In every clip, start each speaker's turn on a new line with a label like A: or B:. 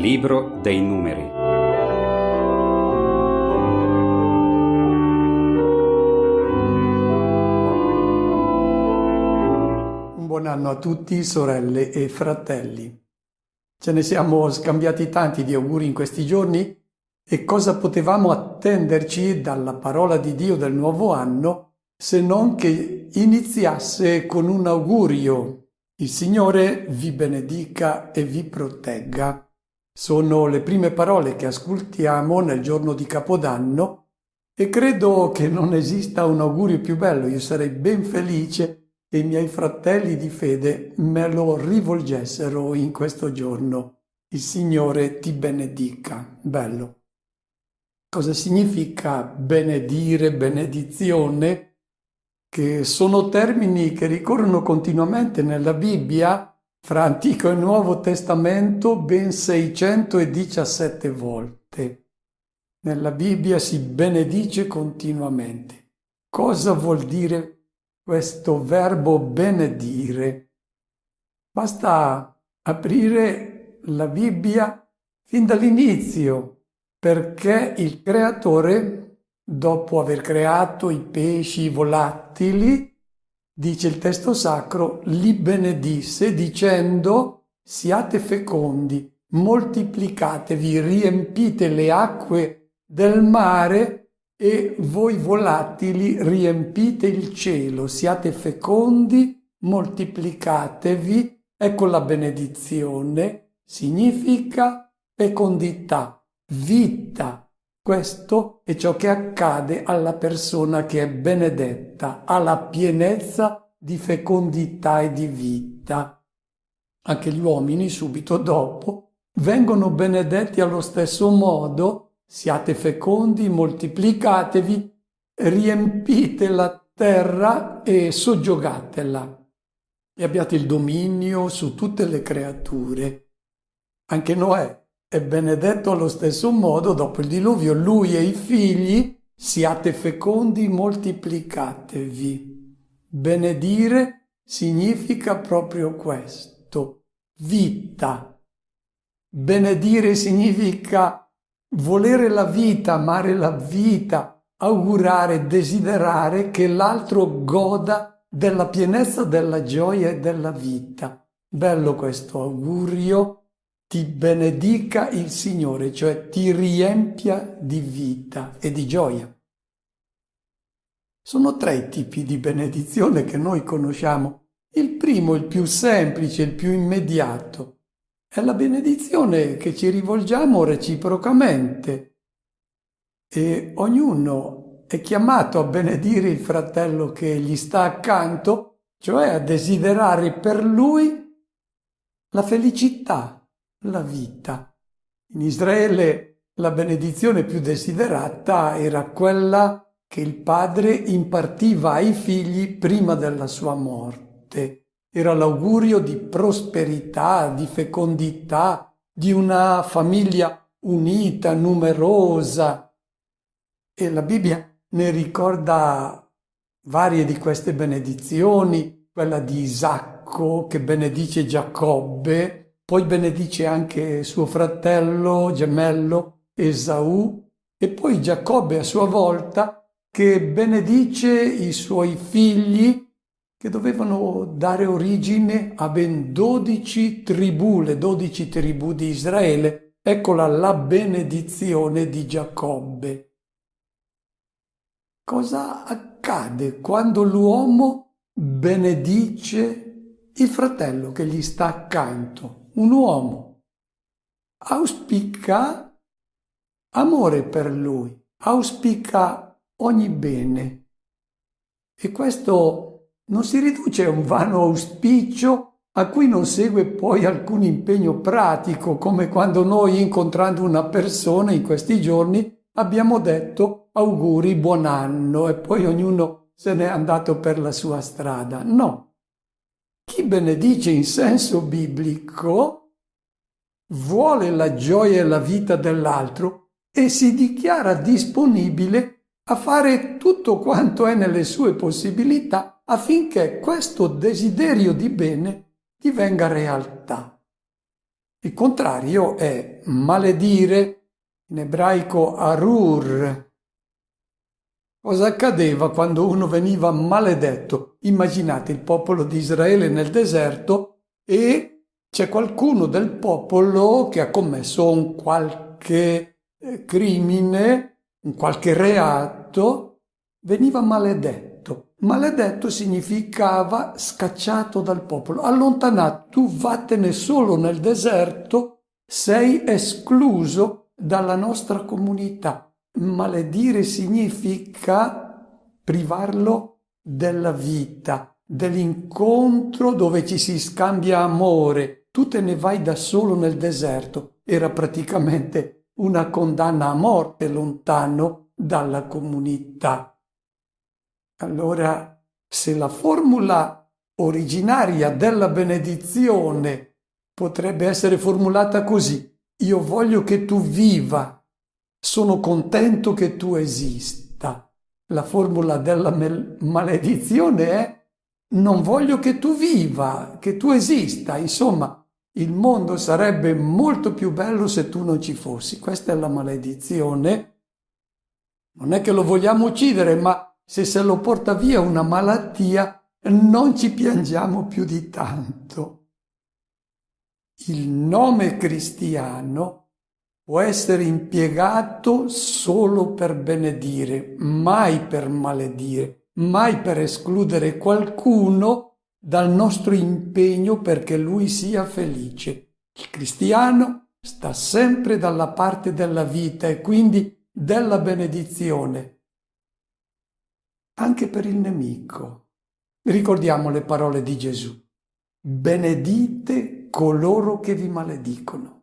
A: Libro dei Numeri.
B: Un buon anno a tutti, sorelle e fratelli. Ce ne siamo scambiati tanti di auguri in questi giorni e cosa potevamo attenderci dalla parola di Dio del nuovo anno se non che iniziasse con un augurio. Il Signore vi benedica e vi protegga. Sono le prime parole che ascoltiamo nel giorno di Capodanno e credo che non esista un augurio più bello. Io sarei ben felice che i miei fratelli di fede me lo rivolgessero in questo giorno. Il Signore ti benedica. Bello. Cosa significa benedire, benedizione? Che sono termini che ricorrono continuamente nella Bibbia, fra Antico e Nuovo Testamento, ben 617 volte. Nella Bibbia si benedice continuamente. Cosa vuol dire questo verbo benedire? Basta aprire la Bibbia fin dall'inizio, perché il Creatore, dopo aver creato i pesci, i volatili, dice il testo sacro, li benedisse dicendo: siate fecondi, moltiplicatevi, riempite le acque del mare e voi volatili riempite il cielo, siate fecondi, moltiplicatevi. Ecco la benedizione, significa fecondità, vita. Questo è ciò che accade alla persona che è benedetta, ha la pienezza di fecondità e di vita. Anche gli uomini subito dopo vengono benedetti allo stesso modo: siate fecondi, moltiplicatevi, riempite la terra e soggiogatela e abbiate il dominio su tutte le creature. Anche Noè è benedetto allo stesso modo dopo il diluvio, lui e i figli: siate fecondi, moltiplicatevi. Benedire significa proprio questo, vita. Benedire significa volere la vita, amare la vita, augurare, desiderare che l'altro goda della pienezza, della gioia e della vita. Bello questo augurio. Ti benedica il Signore, cioè ti riempia di vita e di gioia. Sono tre i tipi di benedizione che noi conosciamo. Il primo, il più semplice, il più immediato, è la benedizione che ci rivolgiamo reciprocamente e ognuno è chiamato a benedire il fratello che gli sta accanto, cioè a desiderare per lui la felicità, la vita. In Israele la benedizione più desiderata era quella che il padre impartiva ai figli prima della sua morte. Era l'augurio di prosperità, di fecondità, di una famiglia unita, numerosa. E la Bibbia ne ricorda varie di queste benedizioni, quella di Isacco che benedice Giacobbe, poi benedice anche suo fratello gemello Esaù e poi Giacobbe a sua volta che benedice i suoi figli che dovevano dare origine a ben 12 tribù, le 12 tribù di Israele. Eccola la benedizione di Giacobbe. Cosa accade quando l'uomo benedice il fratello che gli sta accanto? Un uomo auspica amore per lui, auspica ogni bene. E questo non si riduce a un vano auspicio a cui non segue poi alcun impegno pratico, come quando noi, incontrando una persona in questi giorni, abbiamo detto auguri, buon anno, e poi ognuno se n'è andato per la sua strada. No. Chi benedice in senso biblico vuole la gioia e la vita dell'altro e si dichiara disponibile a fare tutto quanto è nelle sue possibilità affinché questo desiderio di bene divenga realtà. Il contrario è maledire, in ebraico arur. Cosa accadeva quando uno veniva maledetto? Immaginate il popolo di Israele nel deserto e c'è qualcuno del popolo che ha commesso un qualche crimine, un qualche reato, veniva maledetto. Maledetto significava scacciato dal popolo, allontanato. Tu vattene solo nel deserto, sei escluso dalla nostra comunità. Maledire significa privarlo della vita, dell'incontro dove ci si scambia amore. Tu te ne vai da solo nel deserto. Era praticamente una condanna a morte lontano dalla comunità. Allora, se la formula originaria della benedizione potrebbe essere formulata così: io voglio che tu viva, sono contento che tu esista. La formula della maledizione è: non voglio che tu viva, che tu esista. Insomma, il mondo sarebbe molto più bello se tu non ci fossi. Questa è la maledizione. Non è che lo vogliamo uccidere, ma se lo porta via una malattia, non ci piangiamo più di tanto. Il nome cristiano può essere impiegato solo per benedire, mai per maledire, mai per escludere qualcuno dal nostro impegno perché lui sia felice. Il cristiano sta sempre dalla parte della vita e quindi della benedizione, anche per il nemico. Ricordiamo le parole di Gesù: benedite coloro che vi maledicono.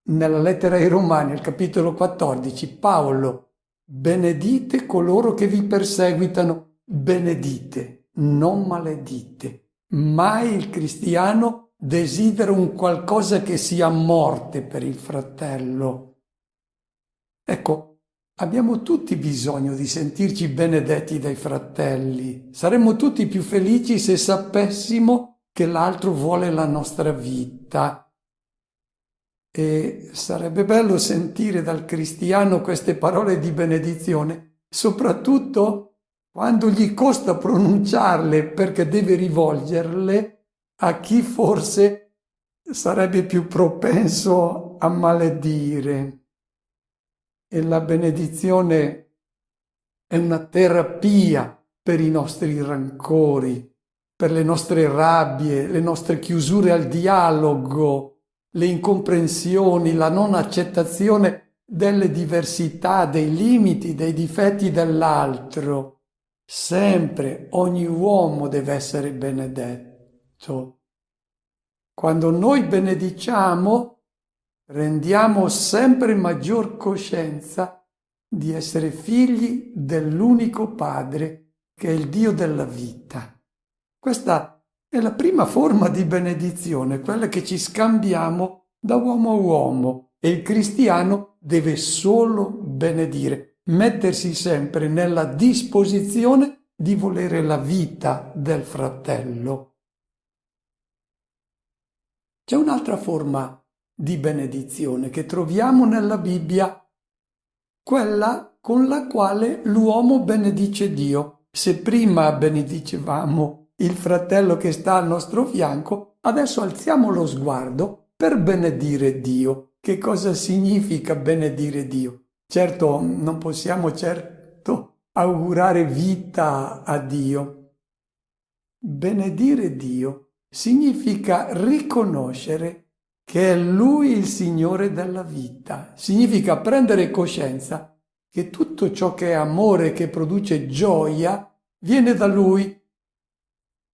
B: Nella lettera ai Romani, al capitolo 14, Paolo: benedite coloro che vi perseguitano, benedite, non maledite. Mai il cristiano desidera un qualcosa che sia morte per il fratello. Ecco, abbiamo tutti bisogno di sentirci benedetti dai fratelli. Saremmo tutti più felici se sapessimo che l'altro vuole la nostra vita. E sarebbe bello sentire dal cristiano queste parole di benedizione, soprattutto quando gli costa pronunciarle perché deve rivolgerle a chi forse sarebbe più propenso a maledire. E la benedizione è una terapia per i nostri rancori, per le nostre rabbie, le nostre chiusure al dialogo, le incomprensioni, la non accettazione delle diversità, dei limiti, dei difetti dell'altro. Sempre ogni uomo deve essere benedetto. Quando noi benediciamo, rendiamo sempre maggior coscienza di essere figli dell'unico Padre, che è il Dio della vita. Questa è la prima forma di benedizione, quella che ci scambiamo da uomo a uomo, e il cristiano deve solo benedire, mettersi sempre nella disposizione di volere la vita del fratello. C'è un'altra forma di benedizione che troviamo nella Bibbia, quella con la quale l'uomo benedice Dio. Se prima benedicevamo il fratello che sta al nostro fianco, adesso alziamo lo sguardo per benedire Dio. Che cosa significa benedire Dio? Certo, non possiamo augurare vita a Dio. Benedire Dio significa riconoscere che è Lui il Signore della vita. Significa prendere coscienza che tutto ciò che è amore, che produce gioia, viene da Lui.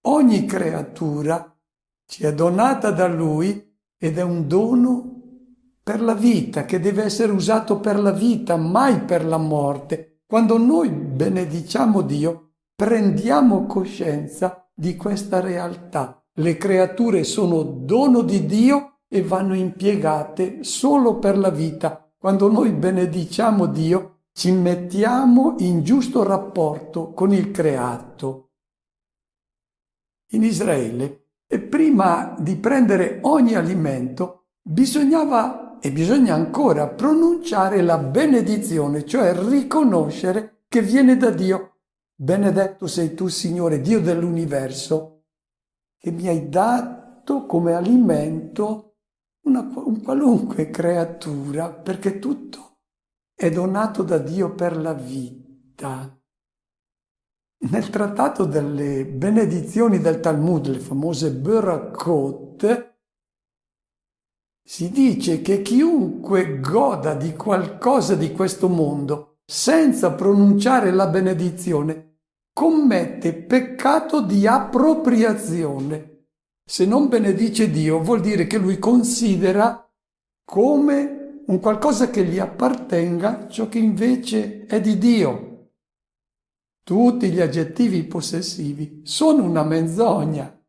B: Ogni creatura ci è donata da Lui ed è un dono per la vita, che deve essere usato per la vita, mai per la morte. Quando noi benediciamo Dio, prendiamo coscienza di questa realtà. Le creature sono dono di Dio e vanno impiegate solo per la vita. Quando noi benediciamo Dio, ci mettiamo in giusto rapporto con il creato. In Israele E prima di prendere ogni alimento bisognava e bisogna ancora pronunciare la benedizione, cioè riconoscere che viene da Dio. Benedetto sei tu, Signore, Dio dell'universo, che mi hai dato come alimento un qualunque creatura, perché tutto è donato da Dio per la vita. Nel trattato delle benedizioni del Talmud, le famose Berakot, si dice che chiunque goda di qualcosa di questo mondo senza pronunciare la benedizione commette peccato di appropriazione. Se non benedice Dio, vuol dire che lui considera come un qualcosa che gli appartenga ciò che invece è di Dio. Tutti gli aggettivi possessivi sono una menzogna.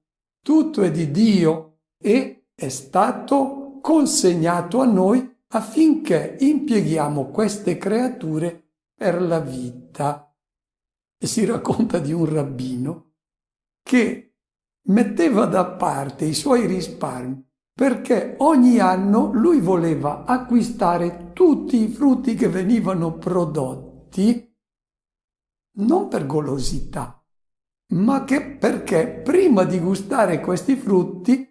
B: Tutto è di Dio e è stato consegnato a noi affinché impieghiamo queste creature per la vita. E si racconta di un rabbino che metteva da parte i suoi risparmi perché ogni anno lui voleva acquistare tutti i frutti che venivano prodotti non per golosità, ma perché prima di gustare questi frutti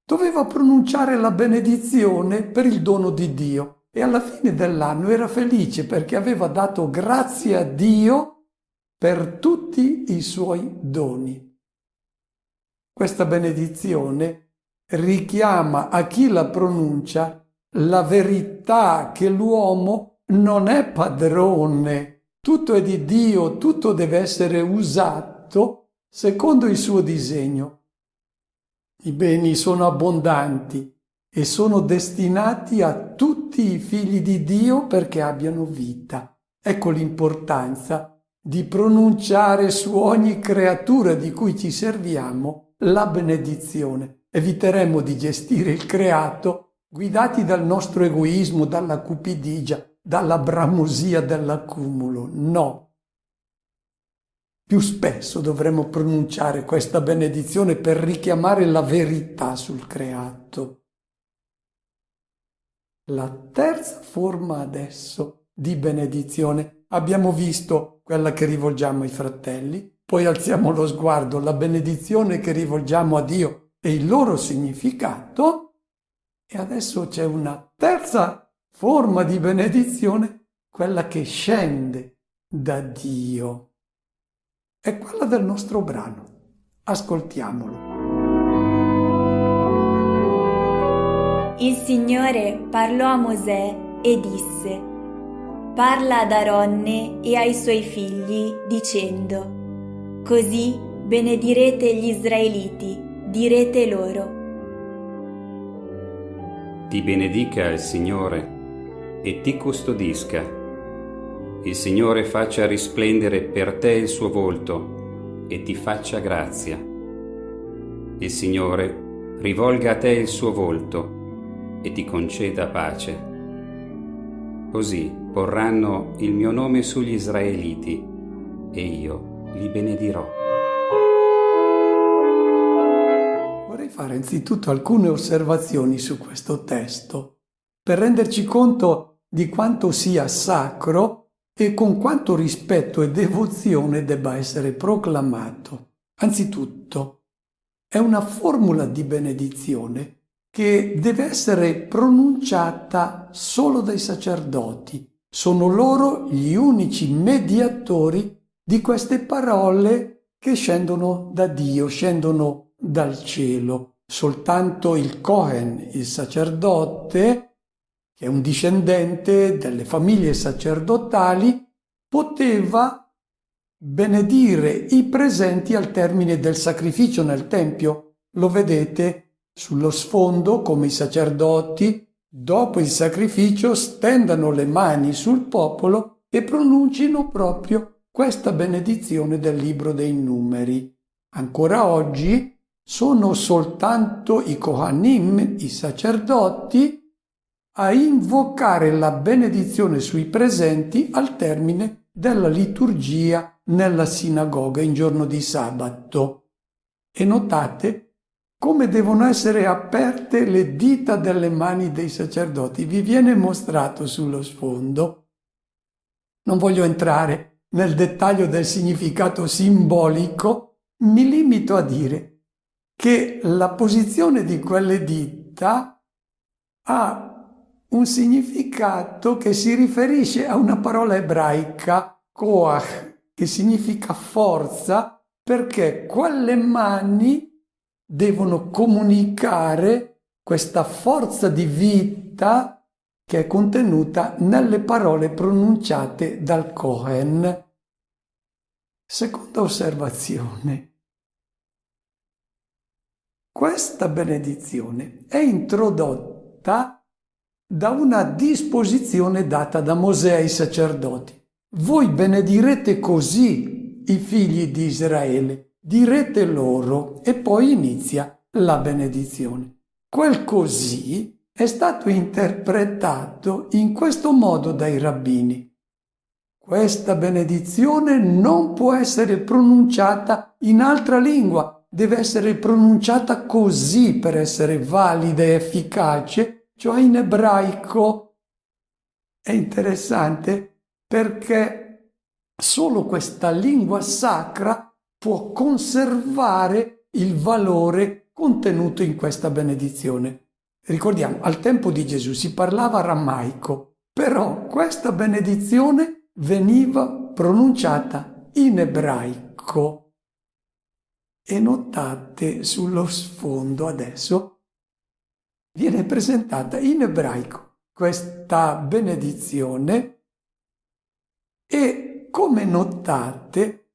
B: doveva pronunciare la benedizione per il dono di Dio e alla fine dell'anno era felice perché aveva dato grazie a Dio per tutti i suoi doni. Questa benedizione richiama a chi la pronuncia la verità che l'uomo non è padrone. Tutto è di Dio, tutto deve essere usato secondo il suo disegno. I beni sono abbondanti e sono destinati a tutti i figli di Dio perché abbiano vita. Ecco l'importanza di pronunciare su ogni creatura di cui ci serviamo la benedizione. Eviteremo di gestire il creato guidati dal nostro egoismo, dalla cupidigia, dalla bramosia dell'accumulo. No. Più spesso dovremo pronunciare questa benedizione per richiamare la verità sul creato. La terza forma adesso di benedizione. Abbiamo visto quella che rivolgiamo ai fratelli, poi alziamo lo sguardo, la benedizione che rivolgiamo a Dio e il loro significato, e adesso c'è una terza forma di benedizione, quella che scende da Dio. È quella del nostro brano. Ascoltiamolo.
A: Il Signore parlò a Mosè e disse: Parla ad Aronne e ai suoi figli, dicendo: Così benedirete gli israeliti, direte loro:
C: Ti benedica il Signore e ti custodisca. Il Signore faccia risplendere per te il suo volto e ti faccia grazia. Il Signore rivolga a te il suo volto e ti conceda pace. Così porranno il mio nome sugli israeliti e io li benedirò.
B: Vorrei fare anzitutto alcune osservazioni su questo testo per renderci conto di quanto sia sacro e con quanto rispetto e devozione debba essere proclamato. Anzitutto, è una formula di benedizione che deve essere pronunciata solo dai sacerdoti. Sono loro gli unici mediatori di queste parole che scendono da Dio, scendono dal cielo. Soltanto il Cohen, il sacerdote, che è un discendente delle famiglie sacerdotali, poteva benedire i presenti al termine del sacrificio nel Tempio. Lo vedete sullo sfondo come i sacerdoti, dopo il sacrificio, stendano le mani sul popolo e pronuncino proprio questa benedizione del libro dei numeri. Ancora oggi sono soltanto i Kohanim, i sacerdoti, a invocare la benedizione sui presenti al termine della liturgia nella sinagoga in giorno di sabato. E notate come devono essere aperte le dita delle mani dei sacerdoti. Vi viene mostrato sullo sfondo. Non voglio entrare nel dettaglio del significato simbolico, mi limito a dire che la posizione di quelle dita ha un significato che si riferisce a una parola ebraica, koach, che significa forza, perché quelle mani devono comunicare questa forza di vita che è contenuta nelle parole pronunciate dal Cohen. Seconda osservazione. Questa benedizione è introdotta da una disposizione data da Mosè ai sacerdoti. Voi benedirete così i figli di Israele, direte loro, e poi inizia la benedizione. Quel così è stato interpretato in questo modo dai rabbini. Questa benedizione non può essere pronunciata in altra lingua, deve essere pronunciata così per essere valida e efficace, cioè in ebraico. È interessante perché solo questa lingua sacra può conservare il valore contenuto in questa benedizione. Ricordiamo, al tempo di Gesù si parlava aramaico, però questa benedizione veniva pronunciata in ebraico. E notate sullo sfondo adesso viene presentata in ebraico questa benedizione e, come notate,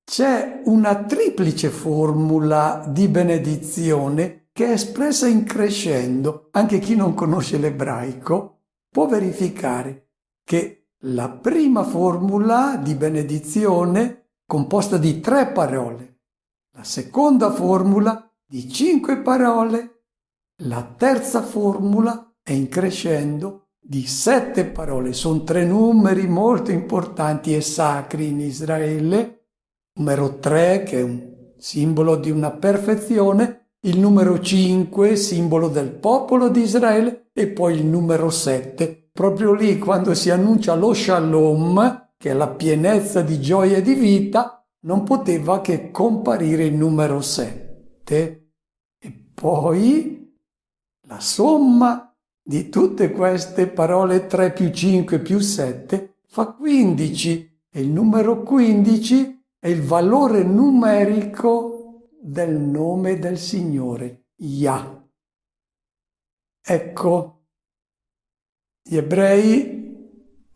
B: c'è una triplice formula di benedizione che è espressa in crescendo. Anche chi non conosce l'ebraico può verificare che la prima formula di benedizione, composta di 3 parole, la seconda formula di 5 parole, la terza formula è in crescendo di 7 parole. Sono 3 numeri molto importanti e sacri in Israele. Numero 3, che è un simbolo di una perfezione, il numero 5, simbolo del popolo di Israele, e poi il numero 7, proprio lì quando si annuncia lo Shalom, che è la pienezza di gioia e di vita, non poteva che comparire il numero 7. E poi la somma di tutte queste parole, 3 più 5 più 7, fa 15, e il numero 15 è il valore numerico del nome del Signore, Yah. Ecco, gli ebrei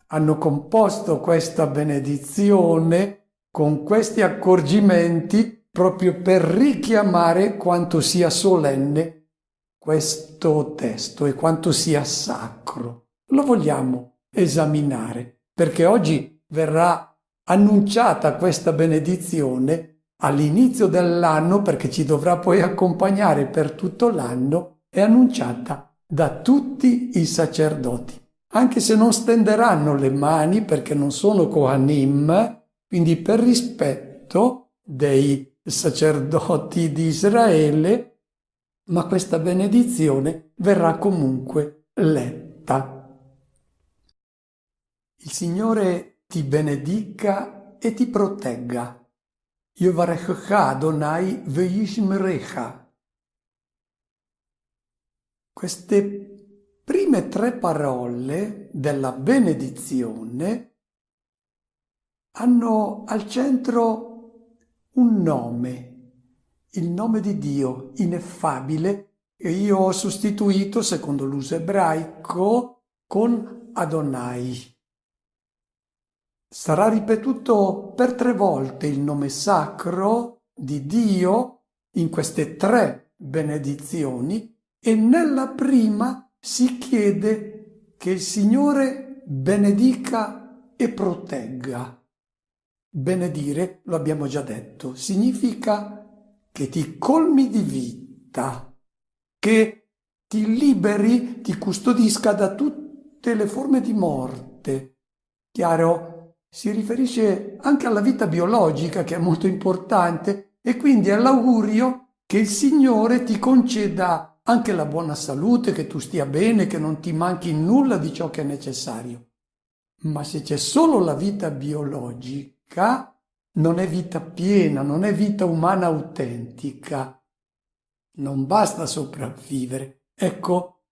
B: hanno composto questa benedizione con questi accorgimenti proprio per richiamare quanto sia solenne questo testo e quanto sia sacro. Lo vogliamo esaminare, perché oggi verrà annunciata questa benedizione all'inizio dell'anno, perché ci dovrà poi accompagnare per tutto l'anno, è annunciata da tutti i sacerdoti, anche se non stenderanno le mani perché non sono Kohanim, quindi per rispetto dei sacerdoti di Israele, ma questa benedizione verrà comunque letta. Il Signore ti benedica e ti protegga. Yovarechecha Adonai ve'yishmerecha. Queste prime 3 parole della benedizione hanno al centro un nome, il nome di Dio ineffabile, che io ho sostituito, secondo l'uso ebraico, con Adonai. Sarà ripetuto per 3 volte il nome sacro di Dio in queste 3 benedizioni, e nella prima si chiede che il Signore benedica e protegga. Benedire, lo abbiamo già detto, significa che ti colmi di vita, che ti liberi, ti custodisca da tutte le forme di morte. Chiaro, si riferisce anche alla vita biologica, che è molto importante, e quindi all'augurio che il Signore ti conceda anche la buona salute, che tu stia bene, che non ti manchi nulla di ciò che è necessario. Ma se c'è solo la vita biologica, non è vita piena, non è vita umana autentica. Non basta sopravvivere. Ecco,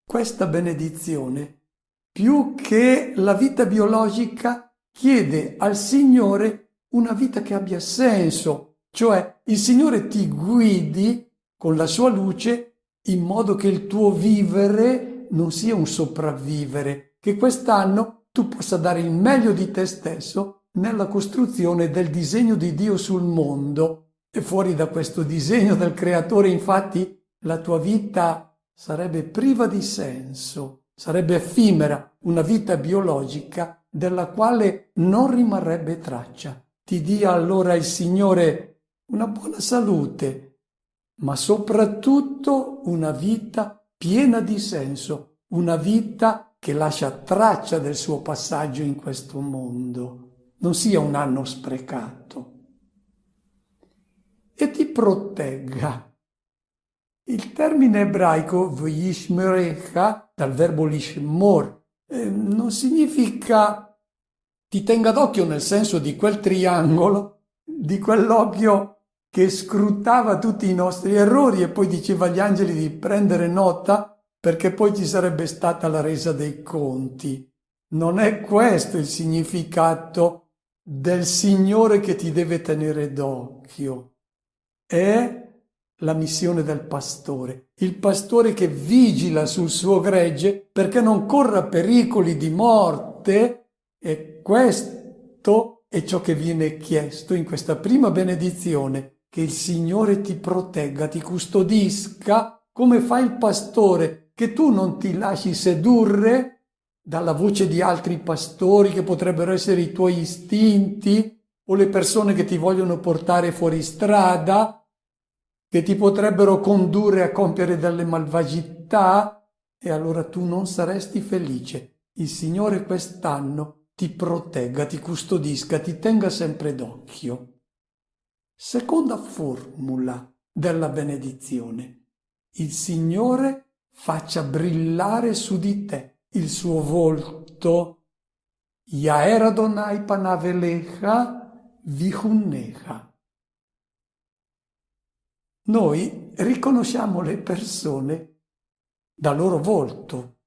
B: questa benedizione, più che la vita biologica, chiede al Signore una vita che abbia senso, cioè il Signore ti guidi con la sua luce in modo che il tuo vivere non sia un sopravvivere, che quest'anno tu possa dare il meglio di te stesso nella costruzione del disegno di Dio sul mondo. E fuori da questo disegno del Creatore, infatti, la tua vita sarebbe priva di senso, sarebbe effimera, una vita biologica della quale non rimarrebbe traccia. Ti dia allora il Signore una buona salute, ma soprattutto una vita piena di senso, una vita che lascia traccia del suo passaggio in questo mondo, non sia un anno sprecato. E ti protegga. Il termine ebraico v'yishmerecha, dal verbo lishmor, non significa ti tenga d'occhio nel senso di quel triangolo, di quell'occhio che scrutava tutti i nostri errori e poi diceva agli angeli di prendere nota perché poi ci sarebbe stata la resa dei conti. Non è questo il significato del Signore che ti deve tenere d'occhio. È la missione del pastore, il pastore che vigila sul suo gregge perché non corra pericoli di morte, e questo è ciò che viene chiesto in questa prima benedizione, che il Signore ti protegga, ti custodisca, come fa il pastore, che tu non ti lasci sedurre dalla voce di altri pastori che potrebbero essere i tuoi istinti o le persone che ti vogliono portare fuori strada, che ti potrebbero condurre a compiere delle malvagità, e allora tu non saresti felice. Il Signore quest'anno ti protegga, ti custodisca, ti tenga sempre d'occhio. Seconda formula della benedizione. Il Signore faccia brillare su di te il suo volto. Yaer Adonai panavelecha vihunnecha. Noi riconosciamo le persone dal loro volto.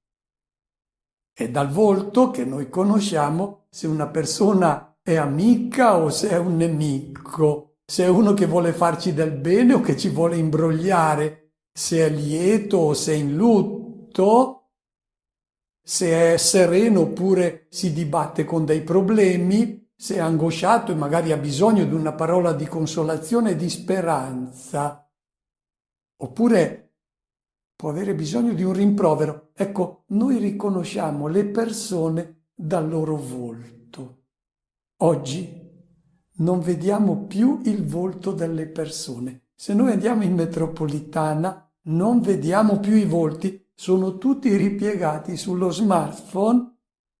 B: È dal volto che noi conosciamo se una persona è amica o se è un nemico. Se è uno che vuole farci del bene o che ci vuole imbrogliare, se è lieto o se è in lutto, se è sereno oppure si dibatte con dei problemi, se è angosciato e magari ha bisogno di una parola di consolazione e di speranza, oppure può avere bisogno di un rimprovero. Ecco, noi riconosciamo le persone dal loro volto. Oggi non vediamo più il volto delle persone. Se noi andiamo in metropolitana, non vediamo più i volti, sono tutti ripiegati sullo smartphone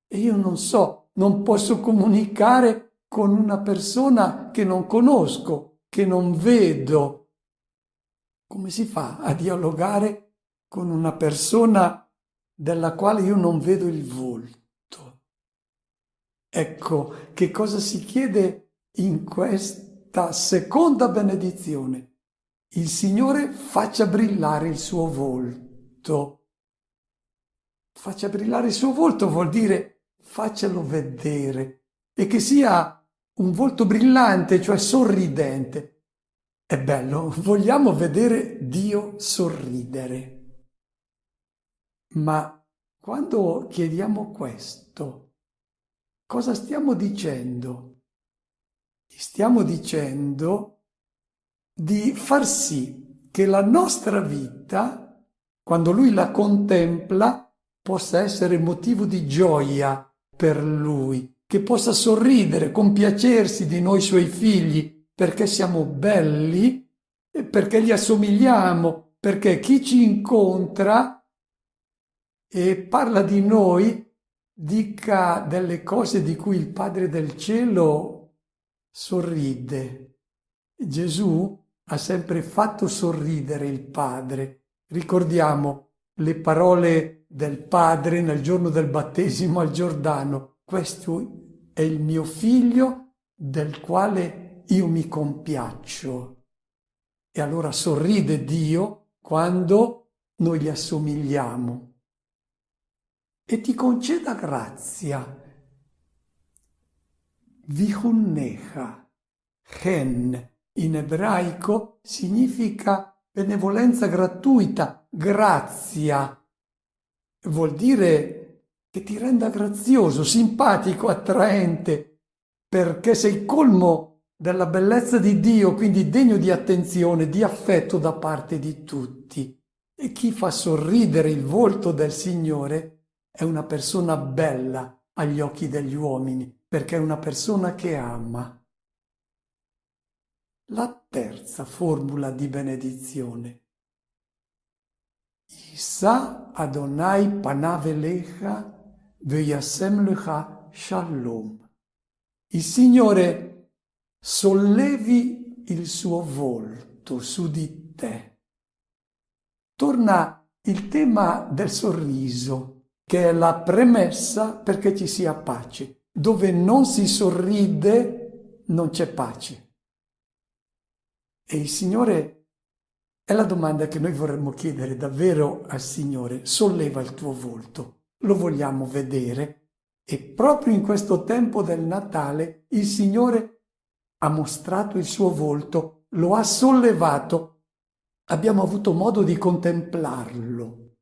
B: e io non so, non posso comunicare con una persona che non conosco, che non vedo. Come si fa a dialogare con una persona della quale io non vedo il volto? Ecco, che cosa si chiede in questa seconda benedizione? Il Signore faccia brillare il suo volto. Faccia brillare il suo volto vuol dire faccelo vedere, e che sia un volto brillante, cioè sorridente. È bello, vogliamo vedere Dio sorridere. Ma quando chiediamo questo, cosa stiamo dicendo? Stiamo dicendo di far sì che la nostra vita, quando Lui la contempla, possa essere motivo di gioia per Lui, che possa sorridere, compiacersi di noi Suoi figli, perché siamo belli e perché gli assomigliamo, perché chi ci incontra e parla di noi dica delle cose di cui il Padre del Cielo sorride. Gesù ha sempre fatto sorridere il Padre. Ricordiamo le parole del Padre nel giorno del battesimo al Giordano. Questo è il mio figlio del quale io mi compiaccio. E allora sorride Dio quando noi gli assomigliamo. E ti conceda grazia. Vihunnecha. Chen in ebraico significa benevolenza gratuita, grazia. Vuol dire che ti renda grazioso, simpatico, attraente, perché sei colmo della bellezza di Dio, quindi degno di attenzione, di affetto da parte di tutti. E chi fa sorridere il volto del Signore è una persona bella agli occhi degli uomini, perché è una persona che ama. La terza formula di benedizione. Yisa Adonai panav elecha v'yasem lecha shalom. Il Signore sollevi il suo volto su di te. Torna il tema del sorriso, che è la premessa perché ci sia pace. Dove non si sorride non c'è pace. E il Signore, è la domanda che noi vorremmo chiedere davvero al Signore: solleva il tuo volto, lo vogliamo vedere. E proprio in questo tempo del Natale il Signore ha mostrato il suo volto, lo ha sollevato, abbiamo avuto modo di contemplarlo.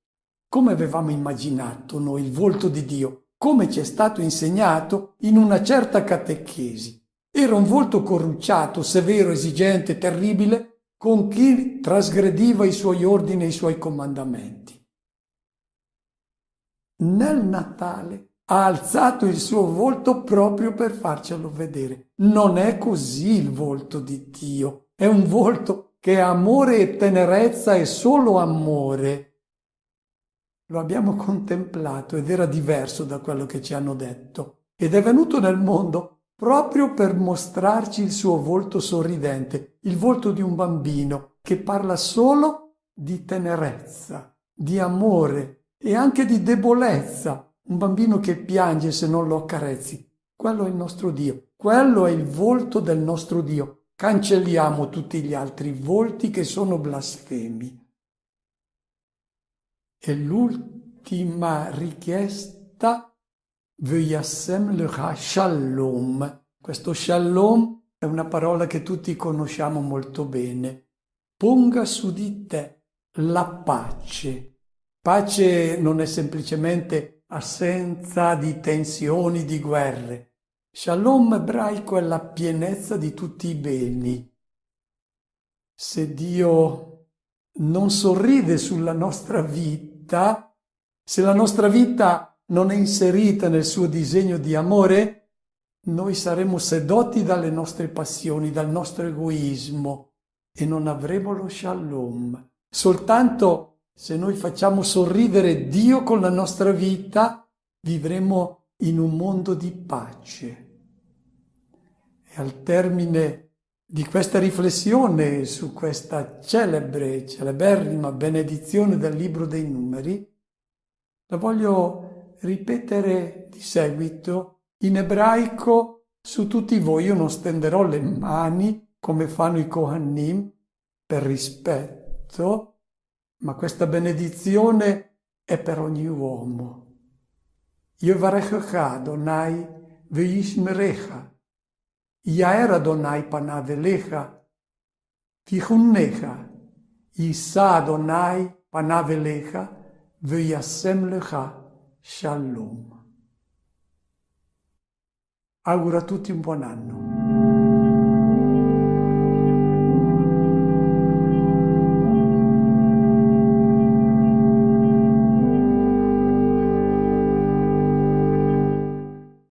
B: Come avevamo immaginato noi il volto di Dio, come ci è stato insegnato in una certa catechesi. Era un volto corrucciato, severo, esigente, terribile, con chi trasgrediva i suoi ordini e i suoi comandamenti. Nel Natale ha alzato il suo volto proprio per farcelo vedere. Non è così il volto di Dio, è un volto che è amore e tenerezza e solo amore. Lo abbiamo contemplato ed era diverso da quello che ci hanno detto. Ed è venuto nel mondo proprio per mostrarci il suo volto sorridente, il volto di un bambino che parla solo di tenerezza, di amore e anche di debolezza. Un bambino che piange se non lo accarezzi. Quello è il nostro Dio, quello è il volto del nostro Dio. Cancelliamo tutti gli altri volti che sono blasfemi. E l'ultima richiesta, V'yasem lecha shalom. Questo shalom è una parola che tutti conosciamo molto bene. Ponga su di te la pace. Pace non è semplicemente assenza di tensioni, di guerre. Shalom ebraico è la pienezza di tutti i beni. Se Dio non sorride sulla nostra vita, se la nostra vita non è inserita nel suo disegno di amore, noi saremo sedotti dalle nostre passioni, dal nostro egoismo e non avremo lo shalom. Soltanto se noi facciamo sorridere Dio con la nostra vita, vivremo in un mondo di pace. E al termine di questa riflessione su questa celeberrima benedizione del Libro dei Numeri, la voglio ripetere di seguito in ebraico su tutti voi. Io non stenderò le mani come fanno i Kohanim per rispetto, ma questa benedizione è per ogni uomo. Yevarechecha Adonai ve'yishmerecha, Yaer Adonai panav elecha v'chunnecha, Yisa Adonai panav elecha ve'yasem lecha shalom. Auguro a tutti un buon anno.